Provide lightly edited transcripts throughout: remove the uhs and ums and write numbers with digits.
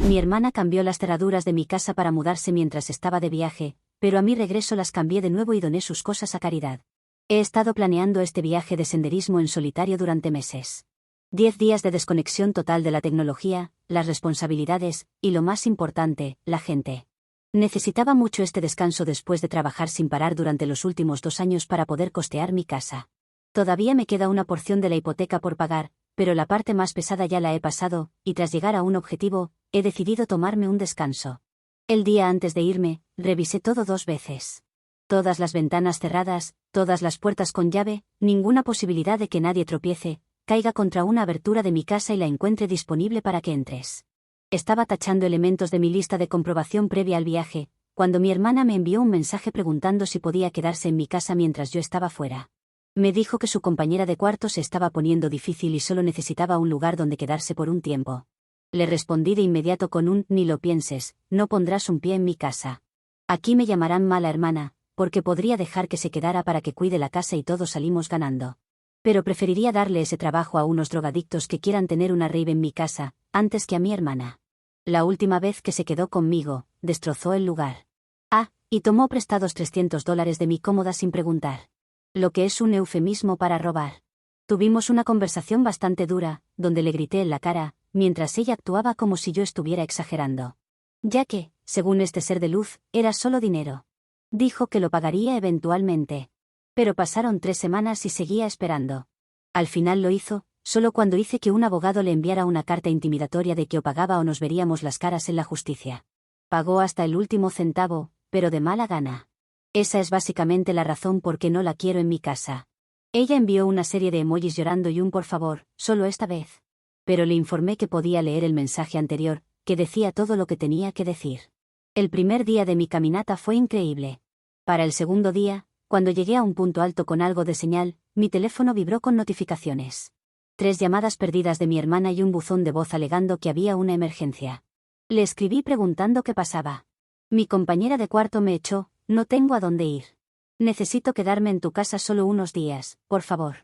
Mi hermana cambió las cerraduras de mi casa para mudarse mientras estaba de viaje, pero a mi regreso las cambié de nuevo y doné sus cosas a caridad. He estado planeando este viaje de senderismo en solitario durante meses. 10 días de desconexión total de la tecnología, las responsabilidades, y lo más importante, la gente. Necesitaba mucho este descanso después de trabajar sin parar durante los últimos 2 años para poder costear mi casa. Todavía me queda una porción de la hipoteca por pagar, pero la parte más pesada ya la he pasado, y tras llegar a un objetivo, he decidido tomarme un descanso. El día antes de irme, revisé todo 2 veces. Todas las ventanas cerradas, todas las puertas con llave, ninguna posibilidad de que nadie tropiece, caiga contra una abertura de mi casa y la encuentre disponible para que entres. Estaba tachando elementos de mi lista de comprobación previa al viaje, cuando mi hermana me envió un mensaje preguntando si podía quedarse en mi casa mientras yo estaba fuera. Me dijo que su compañera de cuarto se estaba poniendo difícil y solo necesitaba un lugar donde quedarse por un tiempo. Le respondí de inmediato con un «ni lo pienses, no pondrás un pie en mi casa». Aquí me llamarán mala hermana, porque podría dejar que se quedara para que cuide la casa y todos salimos ganando. Pero preferiría darle ese trabajo a unos drogadictos que quieran tener una rave en mi casa, antes que a mi hermana. La última vez que se quedó conmigo, destrozó el lugar. Y tomó prestados $300 de mi cómoda sin preguntar. Lo que es un eufemismo para robar. Tuvimos una conversación bastante dura, donde le grité en la cara, mientras ella actuaba como si yo estuviera exagerando. Ya que, según este ser de luz, era solo dinero. Dijo que lo pagaría eventualmente. Pero pasaron 3 semanas y seguía esperando. Al final lo hizo, solo cuando hice que un abogado le enviara una carta intimidatoria de que o pagaba o nos veríamos las caras en la justicia. Pagó hasta el último centavo, pero de mala gana. Esa es básicamente la razón por qué no la quiero en mi casa. Ella envió una serie de emojis llorando y un por favor, solo esta vez. Pero le informé que podía leer el mensaje anterior, que decía todo lo que tenía que decir. El primer día de mi caminata fue increíble. Para el segundo día, cuando llegué a un punto alto con algo de señal, mi teléfono vibró con notificaciones. 3 llamadas perdidas de mi hermana y un buzón de voz alegando que había una emergencia. Le escribí preguntando qué pasaba. Mi compañera de cuarto me echó, no tengo a dónde ir. Necesito quedarme en tu casa solo unos días, por favor.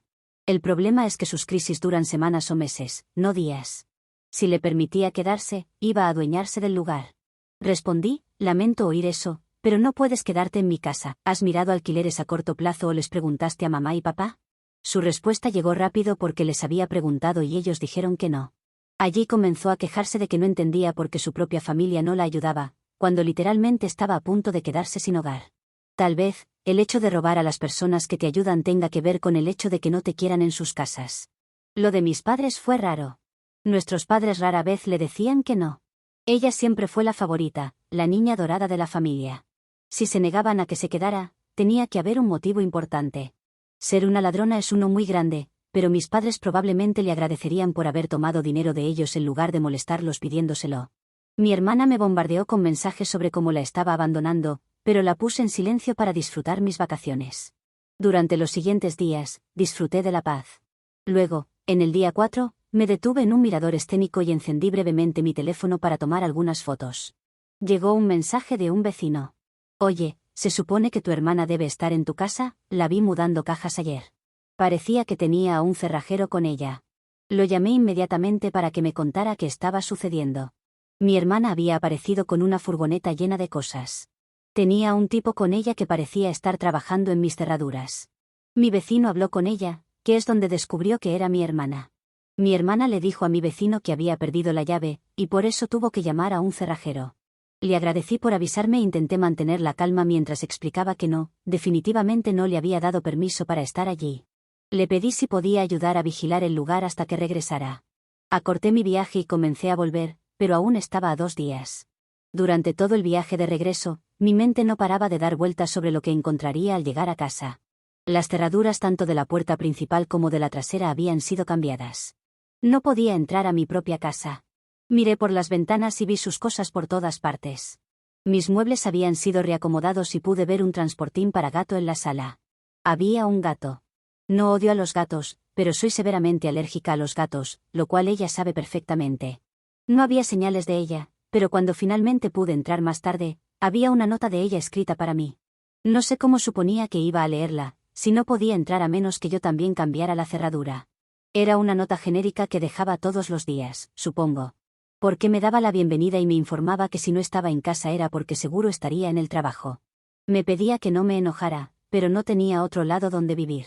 El problema es que sus crisis duran semanas o meses, no días. Si le permitía quedarse, iba a adueñarse del lugar. Respondí, lamento oír eso, pero no puedes quedarte en mi casa. ¿Has mirado alquileres a corto plazo o les preguntaste a mamá y papá? Su respuesta llegó rápido porque les había preguntado y ellos dijeron que no. Allí comenzó a quejarse de que no entendía por qué su propia familia no la ayudaba, cuando literalmente estaba a punto de quedarse sin hogar. Tal vez, el hecho de robar a las personas que te ayudan tenga que ver con el hecho de que no te quieran en sus casas. Lo de mis padres fue raro. Nuestros padres rara vez le decían que no. Ella siempre fue la favorita, la niña dorada de la familia. Si se negaban a que se quedara, tenía que haber un motivo importante. Ser una ladrona es uno muy grande, pero mis padres probablemente le agradecerían por haber tomado dinero de ellos en lugar de molestarlos pidiéndoselo. Mi hermana me bombardeó con mensajes sobre cómo la estaba abandonando, pero la puse en silencio para disfrutar mis vacaciones. Durante los siguientes días, disfruté de la paz. Luego, en el día 4, me detuve en un mirador escénico y encendí brevemente mi teléfono para tomar algunas fotos. Llegó un mensaje de un vecino. Oye, se supone que tu hermana debe estar en tu casa, la vi mudando cajas ayer. Parecía que tenía a un cerrajero con ella. Lo llamé inmediatamente para que me contara qué estaba sucediendo. Mi hermana había aparecido con una furgoneta llena de cosas. Tenía un tipo con ella que parecía estar trabajando en mis cerraduras. Mi vecino habló con ella, que es donde descubrió que era mi hermana. Mi hermana le dijo a mi vecino que había perdido la llave, y por eso tuvo que llamar a un cerrajero. Le agradecí por avisarme e intenté mantener la calma mientras explicaba que no, definitivamente no le había dado permiso para estar allí. Le pedí si podía ayudar a vigilar el lugar hasta que regresara. Acorté mi viaje y comencé a volver, pero aún estaba a 2 días. Durante todo el viaje de regreso, mi mente no paraba de dar vueltas sobre lo que encontraría al llegar a casa. Las cerraduras tanto de la puerta principal como de la trasera habían sido cambiadas. No podía entrar a mi propia casa. Miré por las ventanas y vi sus cosas por todas partes. Mis muebles habían sido reacomodados y pude ver un transportín para gato en la sala. Había un gato. No odio a los gatos, pero soy severamente alérgica a los gatos, lo cual ella sabe perfectamente. No había señales de ella, pero cuando finalmente pude entrar más tarde, había una nota de ella escrita para mí. No sé cómo suponía que iba a leerla, si no podía entrar a menos que yo también cambiara la cerradura. Era una nota genérica que dejaba todos los días, supongo. Porque me daba la bienvenida y me informaba que si no estaba en casa era porque seguro estaría en el trabajo. Me pedía que no me enojara, pero no tenía otro lado donde vivir.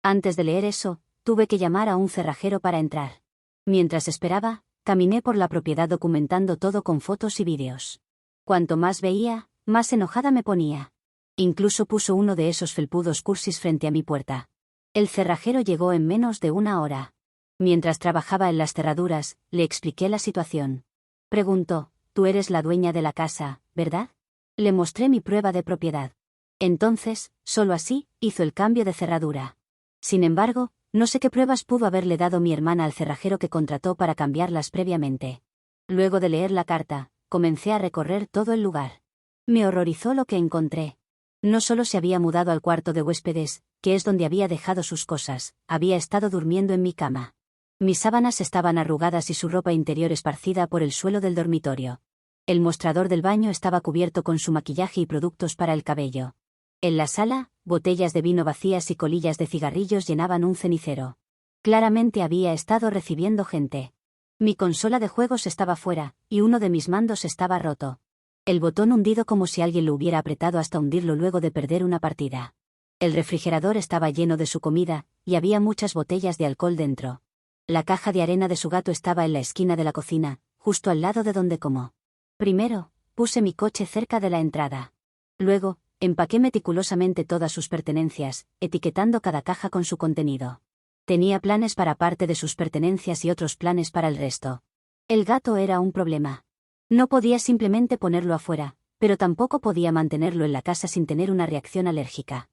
Antes de leer eso, tuve que llamar a un cerrajero para entrar. Mientras esperaba, caminé por la propiedad documentando todo con fotos y vídeos. Cuanto más veía, más enojada me ponía. Incluso puso uno de esos felpudos cursis frente a mi puerta. El cerrajero llegó en menos de una hora. Mientras trabajaba en las cerraduras, le expliqué la situación. Preguntó, «Tú eres la dueña de la casa, ¿verdad?» Le mostré mi prueba de propiedad. Entonces, solo así, hizo el cambio de cerradura. Sin embargo, no sé qué pruebas pudo haberle dado mi hermana al cerrajero que contrató para cambiarlas previamente. Luego de leer la carta, comencé a recorrer todo el lugar. Me horrorizó lo que encontré. No solo se había mudado al cuarto de huéspedes, que es donde había dejado sus cosas, había estado durmiendo en mi cama. Mis sábanas estaban arrugadas y su ropa interior esparcida por el suelo del dormitorio. El mostrador del baño estaba cubierto con su maquillaje y productos para el cabello. En la sala, botellas de vino vacías y colillas de cigarrillos llenaban un cenicero. Claramente había estado recibiendo gente. Mi consola de juegos estaba fuera, y uno de mis mandos estaba roto. El botón hundido como si alguien lo hubiera apretado hasta hundirlo luego de perder una partida. El refrigerador estaba lleno de su comida, y había muchas botellas de alcohol dentro. La caja de arena de su gato estaba en la esquina de la cocina, justo al lado de donde como. Primero, puse mi coche cerca de la entrada. Luego, empaqué meticulosamente todas sus pertenencias, etiquetando cada caja con su contenido. Tenía planes para parte de sus pertenencias y otros planes para el resto. El gato era un problema. No podía simplemente ponerlo afuera, pero tampoco podía mantenerlo en la casa sin tener una reacción alérgica.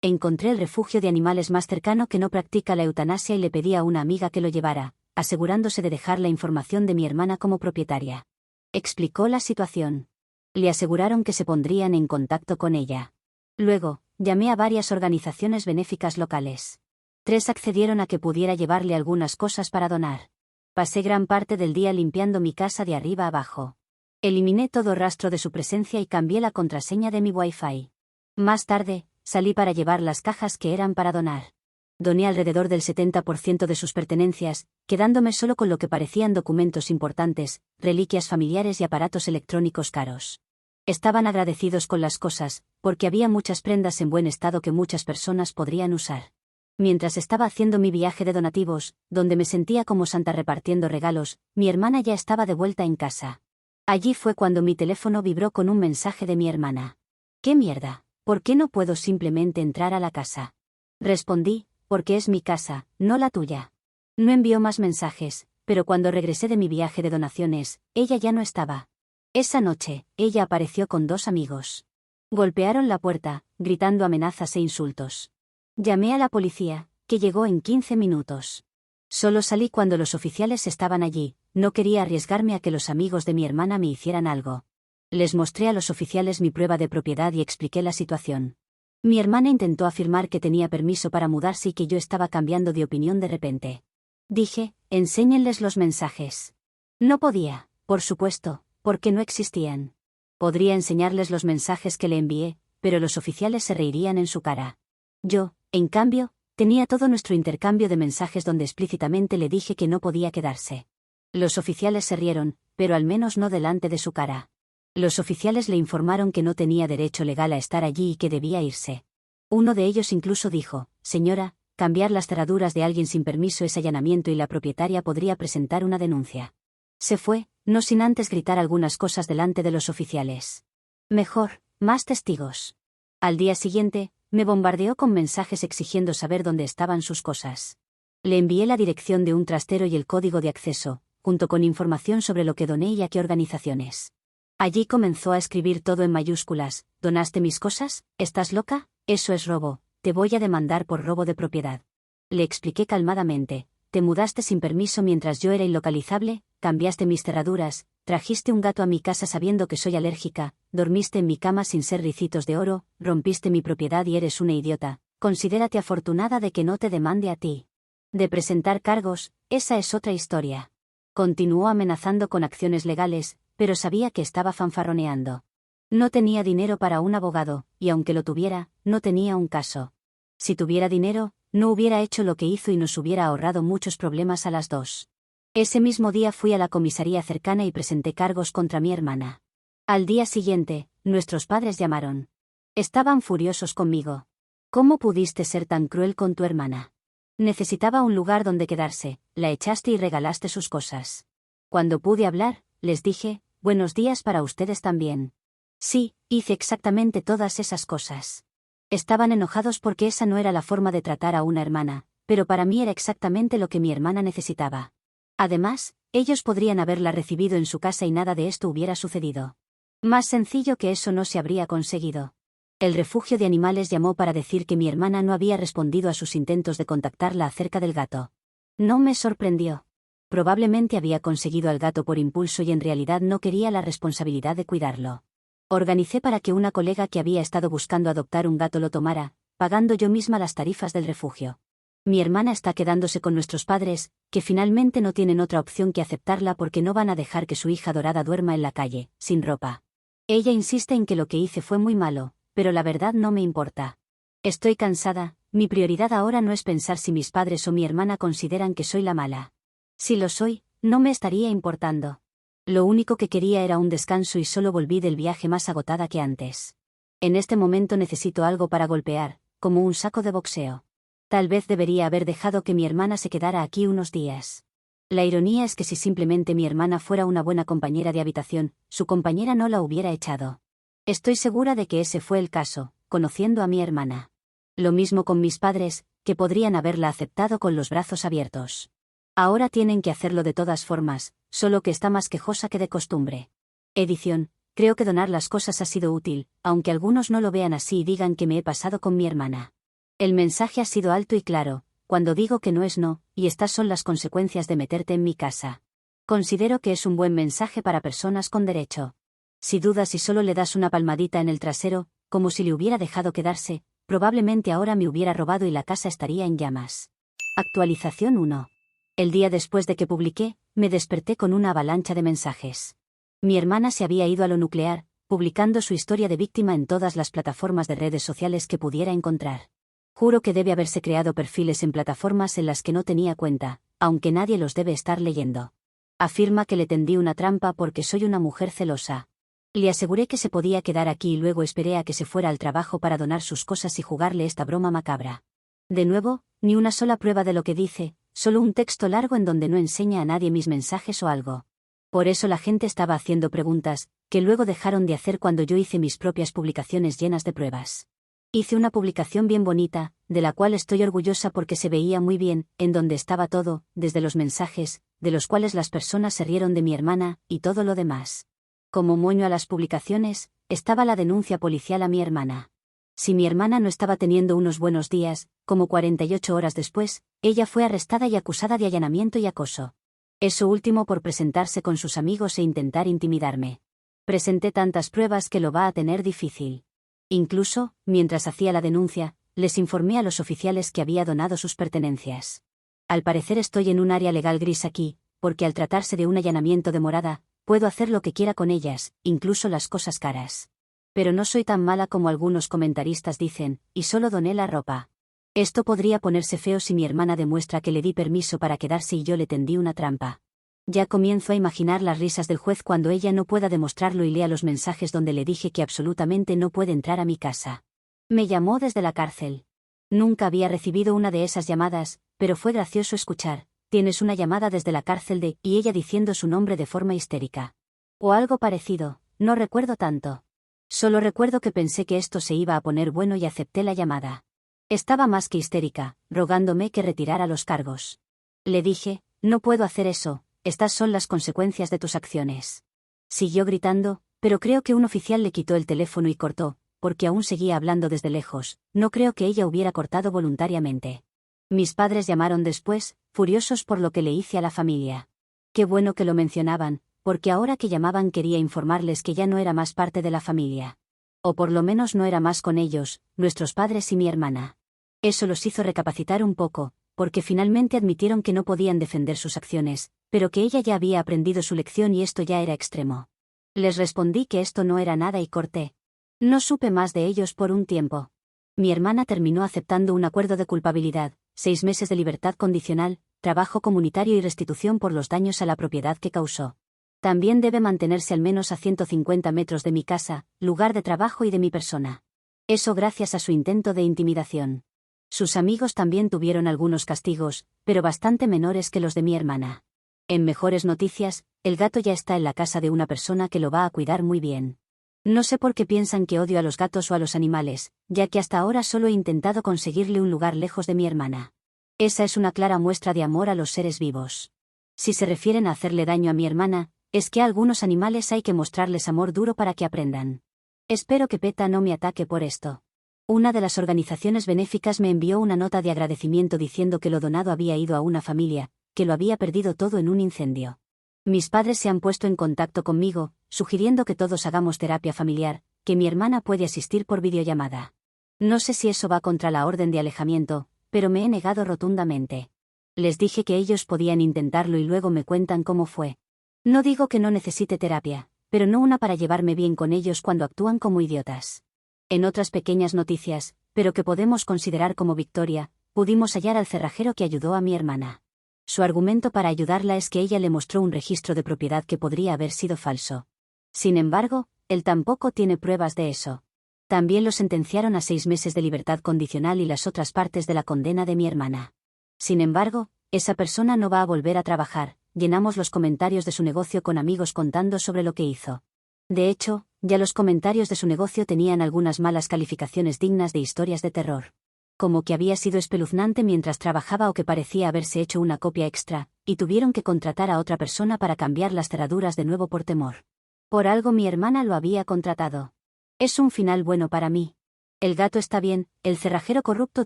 Encontré el refugio de animales más cercano que no practica la eutanasia y le pedí a una amiga que lo llevara, asegurándose de dejar la información de mi hermana como propietaria. Explicó la situación. Le aseguraron que se pondrían en contacto con ella. Luego, llamé a varias organizaciones benéficas locales. 3 accedieron a que pudiera llevarle algunas cosas para donar. Pasé gran parte del día limpiando mi casa de arriba abajo. Eliminé todo rastro de su presencia y cambié la contraseña de mi Wi-Fi. Más tarde, salí para llevar las cajas que eran para donar. Doné alrededor del 70% de sus pertenencias, quedándome solo con lo que parecían documentos importantes, reliquias familiares y aparatos electrónicos caros. Estaban agradecidos con las cosas, porque había muchas prendas en buen estado que muchas personas podrían usar. Mientras estaba haciendo mi viaje de donativos, donde me sentía como santa repartiendo regalos, mi hermana ya estaba de vuelta en casa. Allí fue cuando mi teléfono vibró con un mensaje de mi hermana. «¿Qué mierda? ¿Por qué no puedo simplemente entrar a la casa?» Respondí, «Porque es mi casa, no la tuya». No envió más mensajes, pero cuando regresé de mi viaje de donaciones, ella ya no estaba. Esa noche, ella apareció con 2 amigos. Golpearon la puerta, gritando amenazas e insultos. Llamé a la policía, que llegó en 15 minutos. Solo salí cuando los oficiales estaban allí, no quería arriesgarme a que los amigos de mi hermana me hicieran algo. Les mostré a los oficiales mi prueba de propiedad y expliqué la situación. Mi hermana intentó afirmar que tenía permiso para mudarse y que yo estaba cambiando de opinión de repente. Dije, enséñenles los mensajes. No podía, por supuesto, porque no existían. Podría enseñarles los mensajes que le envié, pero los oficiales se reirían en su cara. Yo, en cambio, tenía todo nuestro intercambio de mensajes donde explícitamente le dije que no podía quedarse. Los oficiales se rieron, pero al menos no delante de su cara. Los oficiales le informaron que no tenía derecho legal a estar allí y que debía irse. Uno de ellos incluso dijo, «Señora, cambiar las cerraduras de alguien sin permiso es allanamiento y la propietaria podría presentar una denuncia». Se fue, no sin antes gritar algunas cosas delante de los oficiales. Mejor, más testigos. Al día siguiente, me bombardeó con mensajes exigiendo saber dónde estaban sus cosas. Le envié la dirección de un trastero y el código de acceso, junto con información sobre lo que doné y a qué organizaciones. Allí comenzó a escribir todo en mayúsculas, «¿Donaste mis cosas? ¿Estás loca? Eso es robo, te voy a demandar por robo de propiedad». Le expliqué calmadamente, «Te mudaste sin permiso mientras yo era ilocalizable, cambiaste mis cerraduras, trajiste un gato a mi casa sabiendo que soy alérgica, dormiste en mi cama sin ser ricitos de oro, rompiste mi propiedad y eres una idiota, considérate afortunada de que no te demande a ti. De presentar cargos, esa es otra historia». Continuó amenazando con acciones legales, pero sabía que estaba fanfarroneando. No tenía dinero para un abogado, y aunque lo tuviera, no tenía un caso. Si tuviera dinero, no hubiera hecho lo que hizo y nos hubiera ahorrado muchos problemas a las 2. Ese mismo día fui a la comisaría cercana y presenté cargos contra mi hermana. Al día siguiente, nuestros padres llamaron. Estaban furiosos conmigo. ¿Cómo pudiste ser tan cruel con tu hermana? Necesitaba un lugar donde quedarse, la echaste y regalaste sus cosas. Cuando pude hablar, les dije, buenos días para ustedes también. Sí, hice exactamente todas esas cosas. Estaban enojados porque esa no era la forma de tratar a una hermana, pero para mí era exactamente lo que mi hermana necesitaba. Además, ellos podrían haberla recibido en su casa y nada de esto hubiera sucedido. Más sencillo que eso no se habría conseguido. El refugio de animales llamó para decir que mi hermana no había respondido a sus intentos de contactarla acerca del gato. No me sorprendió. Probablemente había conseguido al gato por impulso y en realidad no quería la responsabilidad de cuidarlo. Organicé para que una colega que había estado buscando adoptar un gato lo tomara, pagando yo misma las tarifas del refugio. Mi hermana está quedándose con nuestros padres, que finalmente no tienen otra opción que aceptarla porque no van a dejar que su hija dorada duerma en la calle, sin ropa. Ella insiste en que lo que hice fue muy malo, pero la verdad no me importa. Estoy cansada, mi prioridad ahora no es pensar si mis padres o mi hermana consideran que soy la mala. Si lo soy, no me estaría importando. Lo único que quería era un descanso y solo volví del viaje más agotada que antes. En este momento necesito algo para golpear, como un saco de boxeo. Tal vez debería haber dejado que mi hermana se quedara aquí unos días. La ironía es que si simplemente mi hermana fuera una buena compañera de habitación, su compañera no la hubiera echado. Estoy segura de que ese fue el caso, conociendo a mi hermana. Lo mismo con mis padres, que podrían haberla aceptado con los brazos abiertos. Ahora tienen que hacerlo de todas formas, solo que está más quejosa que de costumbre. Edición, creo que donar las cosas ha sido útil, aunque algunos no lo vean así y digan que me he pasado con mi hermana. El mensaje ha sido alto y claro, cuando digo que no es no, y estas son las consecuencias de meterte en mi casa. Considero que es un buen mensaje para personas con derecho. Si dudas y solo le das una palmadita en el trasero, como si le hubiera dejado quedarse, probablemente ahora me hubiera robado y la casa estaría en llamas. Actualización 1. El día después de que publiqué, me desperté con una avalancha de mensajes. Mi hermana se había ido a lo nuclear, publicando su historia de víctima en todas las plataformas de redes sociales que pudiera encontrar. Juro que debe haberse creado perfiles en plataformas en las que no tenía cuenta, aunque nadie los debe estar leyendo. Afirma que le tendí una trampa porque soy una mujer celosa. Le aseguré que se podía quedar aquí y luego esperé a que se fuera al trabajo para donar sus cosas y jugarle esta broma macabra. De nuevo, ni una sola prueba de lo que dice, solo un texto largo en donde no enseña a nadie mis mensajes o algo. Por eso la gente estaba haciendo preguntas, que luego dejaron de hacer cuando yo hice mis propias publicaciones llenas de pruebas. Hice una publicación bien bonita, de la cual estoy orgullosa porque se veía muy bien, en donde estaba todo, desde los mensajes, de los cuales las personas se rieron de mi hermana, y todo lo demás. Como moño a las publicaciones, estaba la denuncia policial a mi hermana. Si mi hermana no estaba teniendo unos buenos días, como 48 horas después, ella fue arrestada y acusada de allanamiento y acoso. Eso último por presentarse con sus amigos e intentar intimidarme. Presenté tantas pruebas que lo va a tener difícil. Incluso, mientras hacía la denuncia, les informé a los oficiales que había donado sus pertenencias. Al parecer estoy en un área legal gris aquí, porque al tratarse de un allanamiento de morada, puedo hacer lo que quiera con ellas, incluso las cosas caras. Pero no soy tan mala como algunos comentaristas dicen, y solo doné la ropa. Esto podría ponerse feo si mi hermana demuestra que le di permiso para quedarse y yo le tendí una trampa. Ya comienzo a imaginar las risas del juez cuando ella no pueda demostrarlo y lea los mensajes donde le dije que absolutamente no puede entrar a mi casa. Me llamó desde la cárcel. Nunca había recibido una de esas llamadas, pero fue gracioso escuchar, tienes una llamada desde la cárcel de, y ella diciendo su nombre de forma histérica. O algo parecido, no recuerdo tanto. Solo recuerdo que pensé que esto se iba a poner bueno y acepté la llamada. Estaba más que histérica, rogándome que retirara los cargos. Le dije, no puedo hacer eso, estas son las consecuencias de tus acciones. Siguió gritando, pero creo que un oficial le quitó el teléfono y cortó, porque aún seguía hablando desde lejos, no creo que ella hubiera cortado voluntariamente. Mis padres llamaron después, furiosos por lo que le hice a la familia. Qué bueno que lo mencionaban, porque ahora que llamaban quería informarles que ya no era más parte de la familia. O por lo menos no era más con ellos, nuestros padres y mi hermana. Eso los hizo recapacitar un poco, porque finalmente admitieron que no podían defender sus acciones, pero que ella ya había aprendido su lección y esto ya era extremo. Les respondí que esto no era nada y corté. No supe más de ellos por un tiempo. Mi hermana terminó aceptando un acuerdo de culpabilidad, 6 meses de libertad condicional, trabajo comunitario y restitución por los daños a la propiedad que causó. También debe mantenerse al menos a 150 metros de mi casa, lugar de trabajo y de mi persona. Eso gracias a su intento de intimidación. Sus amigos también tuvieron algunos castigos, pero bastante menores que los de mi hermana. En mejores noticias, el gato ya está en la casa de una persona que lo va a cuidar muy bien. No sé por qué piensan que odio a los gatos o a los animales, ya que hasta ahora solo he intentado conseguirle un lugar lejos de mi hermana. Esa es una clara muestra de amor a los seres vivos. Si se refieren a hacerle daño a mi hermana, es que a algunos animales hay que mostrarles amor duro para que aprendan. Espero que PETA no me ataque por esto. Una de las organizaciones benéficas me envió una nota de agradecimiento diciendo que lo donado había ido a una familia, que lo había perdido todo en un incendio. Mis padres se han puesto en contacto conmigo, sugiriendo que todos hagamos terapia familiar, que mi hermana puede asistir por videollamada. No sé si eso va contra la orden de alejamiento, pero me he negado rotundamente. Les dije que ellos podían intentarlo y luego me cuentan cómo fue. No digo que no necesite terapia, pero no una para llevarme bien con ellos cuando actúan como idiotas. En otras pequeñas noticias, pero que podemos considerar como victoria, pudimos hallar al cerrajero que ayudó a mi hermana. Su argumento para ayudarla es que ella le mostró un registro de propiedad que podría haber sido falso. Sin embargo, él tampoco tiene pruebas de eso. También lo sentenciaron a 6 meses de libertad condicional y las otras partes de la condena de mi hermana. Sin embargo, esa persona no va a volver a trabajar. Llenamos los comentarios de su negocio con amigos contando sobre lo que hizo. De hecho, ya los comentarios de su negocio tenían algunas malas calificaciones dignas de historias de terror. Como que había sido espeluznante mientras trabajaba o que parecía haberse hecho una copia extra, y tuvieron que contratar a otra persona para cambiar las cerraduras de nuevo por temor. Por algo mi hermana lo había contratado. Es un final bueno para mí. El gato está bien, el cerrajero corrupto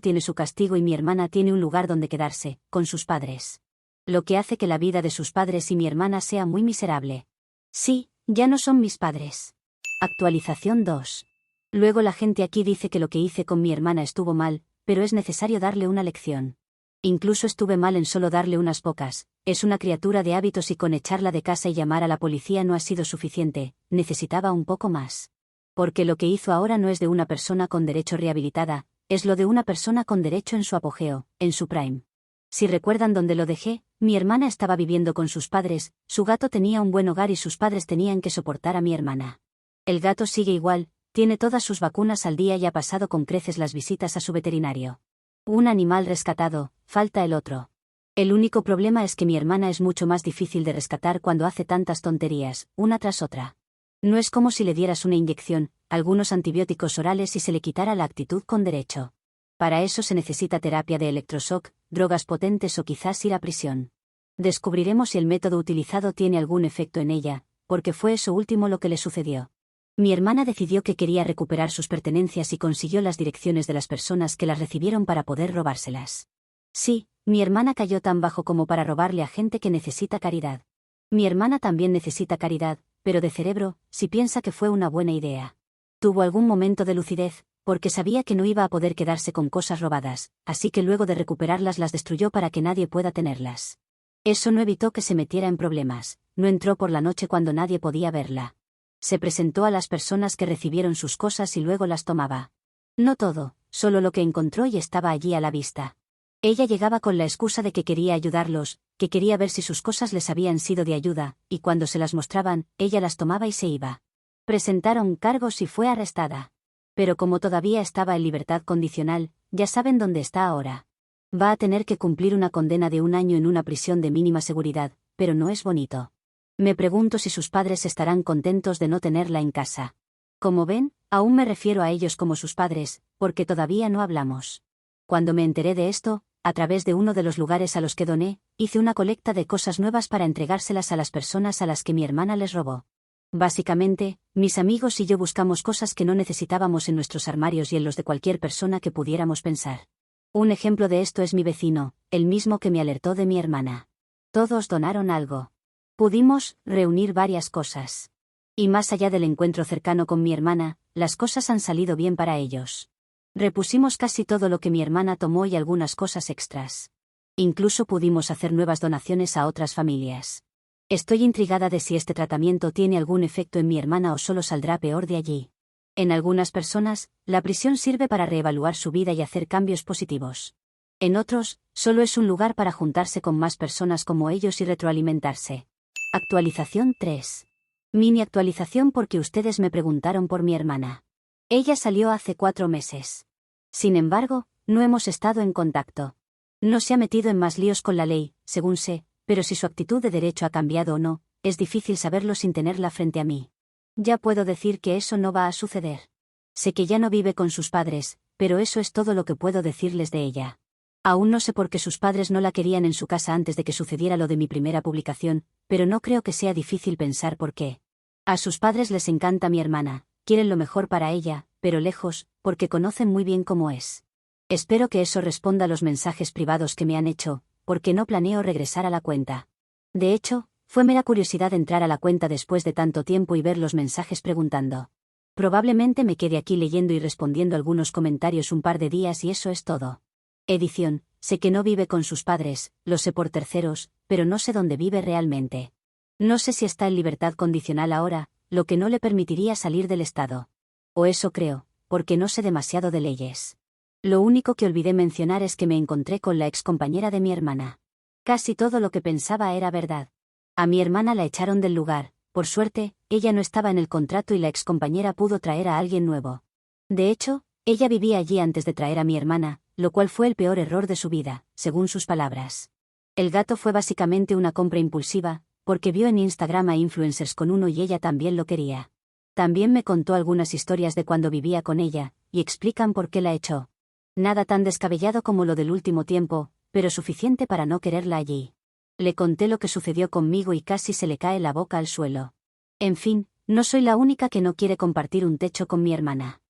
tiene su castigo y mi hermana tiene un lugar donde quedarse, con sus padres. Lo que hace que la vida de sus padres y mi hermana sea muy miserable. Sí, ya no son mis padres. Actualización 2. Luego la gente aquí dice que lo que hice con mi hermana estuvo mal, pero es necesario darle una lección. Incluso estuve mal en solo darle unas pocas, es una criatura de hábitos y con echarla de casa y llamar a la policía no ha sido suficiente, necesitaba un poco más. Porque lo que hizo ahora no es de una persona con derecho rehabilitada, es lo de una persona con derecho en su apogeo, en su prime. Si recuerdan dónde lo dejé, mi hermana estaba viviendo con sus padres, su gato tenía un buen hogar y sus padres tenían que soportar a mi hermana. El gato sigue igual, tiene todas sus vacunas al día y ha pasado con creces las visitas a su veterinario. Un animal rescatado, falta el otro. El único problema es que mi hermana es mucho más difícil de rescatar cuando hace tantas tonterías, una tras otra. No es como si le dieras una inyección, algunos antibióticos orales y se le quitara la actitud con derecho. Para eso se necesita terapia de electroshock, drogas potentes o quizás ir a prisión. Descubriremos si el método utilizado tiene algún efecto en ella, porque fue eso último lo que le sucedió. Mi hermana decidió que quería recuperar sus pertenencias y consiguió las direcciones de las personas que las recibieron para poder robárselas. Sí, mi hermana cayó tan bajo como para robarle a gente que necesita caridad. Mi hermana también necesita caridad, pero de cerebro, si piensa que fue una buena idea. Tuvo algún momento de lucidez, porque sabía que no iba a poder quedarse con cosas robadas, así que luego de recuperarlas las destruyó para que nadie pueda tenerlas. Eso no evitó que se metiera en problemas, no entró por la noche cuando nadie podía verla. Se presentó a las personas que recibieron sus cosas y luego las tomaba. No todo, solo lo que encontró y estaba allí a la vista. Ella llegaba con la excusa de que quería ayudarlos, que quería ver si sus cosas les habían sido de ayuda, y cuando se las mostraban, ella las tomaba y se iba. Presentaron cargos y fue arrestada. Pero como todavía estaba en libertad condicional, ya saben dónde está ahora. Va a tener que cumplir una condena de 1 año en una prisión de mínima seguridad, pero no es bonito. Me pregunto si sus padres estarán contentos de no tenerla en casa. Como ven, aún me refiero a ellos como sus padres, porque todavía no hablamos. Cuando me enteré de esto, a través de uno de los lugares a los que doné, hice una colecta de cosas nuevas para entregárselas a las personas a las que mi hermana les robó. Básicamente, mis amigos y yo buscamos cosas que no necesitábamos en nuestros armarios y en los de cualquier persona que pudiéramos pensar. Un ejemplo de esto es mi vecino, el mismo que me alertó de mi hermana. Todos donaron algo. Pudimos reunir varias cosas. Y más allá del encuentro cercano con mi hermana, las cosas han salido bien para ellos. Repusimos casi todo lo que mi hermana tomó y algunas cosas extras. Incluso pudimos hacer nuevas donaciones a otras familias. Estoy intrigada de si este tratamiento tiene algún efecto en mi hermana o solo saldrá peor de allí. En algunas personas, la prisión sirve para reevaluar su vida y hacer cambios positivos. En otros, solo es un lugar para juntarse con más personas como ellos y retroalimentarse. Actualización 3. Mini actualización porque ustedes me preguntaron por mi hermana. Ella salió hace 4 meses. Sin embargo, no hemos estado en contacto. No se ha metido en más líos con la ley, según sé, pero si su actitud de derecho ha cambiado o no, es difícil saberlo sin tenerla frente a mí. Ya puedo decir que eso no va a suceder. Sé que ya no vive con sus padres, pero eso es todo lo que puedo decirles de ella. Aún no sé por qué sus padres no la querían en su casa antes de que sucediera lo de mi primera publicación, pero no creo que sea difícil pensar por qué. A sus padres les encanta mi hermana, quieren lo mejor para ella, pero lejos, porque conocen muy bien cómo es. Espero que eso responda a los mensajes privados que me han hecho, porque no planeo regresar a la cuenta. De hecho, fue mera curiosidad entrar a la cuenta después de tanto tiempo y ver los mensajes preguntando. Probablemente me quede aquí leyendo y respondiendo algunos comentarios un par de días y eso es todo. Edición, sé que no vive con sus padres, lo sé por terceros, pero no sé dónde vive realmente. No sé si está en libertad condicional ahora, lo que no le permitiría salir del estado. O eso creo, porque no sé demasiado de leyes. Lo único que olvidé mencionar es que me encontré con la excompañera de mi hermana. Casi todo lo que pensaba era verdad. A mi hermana la echaron del lugar, por suerte, ella no estaba en el contrato y la excompañera pudo traer a alguien nuevo. De hecho, ella vivía allí antes de traer a mi hermana, lo cual fue el peor error de su vida, según sus palabras. El gato fue básicamente una compra impulsiva, porque vio en Instagram a influencers con uno y ella también lo quería. También me contó algunas historias de cuando vivía con ella, y explican por qué la echó. Nada tan descabellado como lo del último tiempo, pero suficiente para no quererla allí. Le conté lo que sucedió conmigo y casi se le cae la boca al suelo. En fin, no soy la única que no quiere compartir un techo con mi hermana.